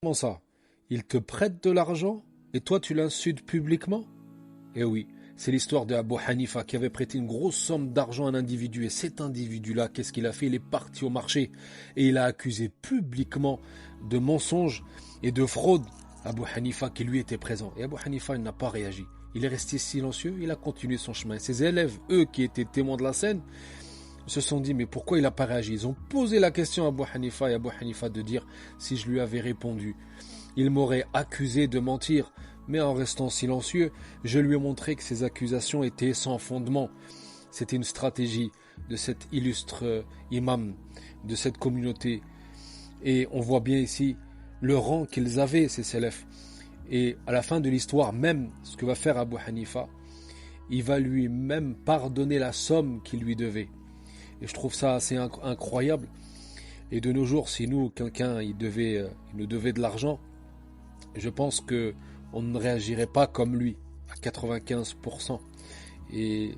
Comment ça? Il te prête de l'argent et toi tu l'insultes publiquement? Eh oui, c'est l'histoire de Abu Hanifa qui avait prêté une grosse somme d'argent à un individu. Et cet individu-là, qu'est-ce qu'il a fait? Il est parti au marché et il a accusé publiquement de mensonges et de fraude Abu Hanifa qui lui était présent. Et Abu Hanifa, il n'a pas réagi. Il est resté silencieux, il a continué son chemin. Ses élèves, eux qui étaient témoins de la scène, se sont dit mais pourquoi il n'a pas réagi? Ils ont posé la question à Abu Hanifa et Abu Hanifa de dire si je lui avais répondu, il m'aurait accusé de mentir. Mais en restant silencieux, je lui ai montré que ces accusations étaient sans fondement. C'était une stratégie de cet illustre imam, de cette communauté. Et on voit bien ici le rang qu'ils avaient, ces salafs. Et à la fin de l'histoire, même ce que va faire Abu Hanifa, il va lui-même pardonner la somme qu'il lui devait. Et je trouve ça assez incroyable. Et de nos jours, si nous, quelqu'un, il nous devait de l'argent, je pense que on ne réagirait pas comme lui, à 95%. Et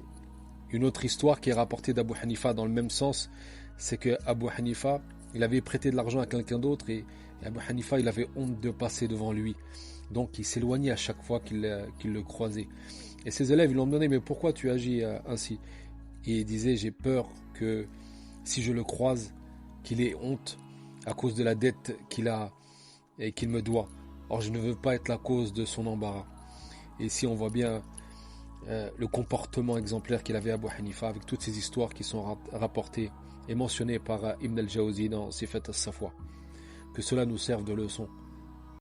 une autre histoire qui est rapportée d'Abu Hanifa dans le même sens, c'est que Abu Hanifa, il avait prêté de l'argent à quelqu'un d'autre et Abu Hanifa, il avait honte de passer devant lui. Donc il s'éloignait à chaque fois qu'il le croisait. Et ses élèves, ils l'ont demandé, mais pourquoi tu agis ainsi? Et il disait, j'ai peur que si je le croise, qu'il ait honte à cause de la dette qu'il a et qu'il me doit. Or, je ne veux pas être la cause de son embarras. Et ici, on voit bien le comportement exemplaire qu'il avait à Abu Hanifa avec toutes ces histoires qui sont rapportées et mentionnées par Ibn al-Jawzi dans Sifat al-Safwa. Que cela nous serve de leçon.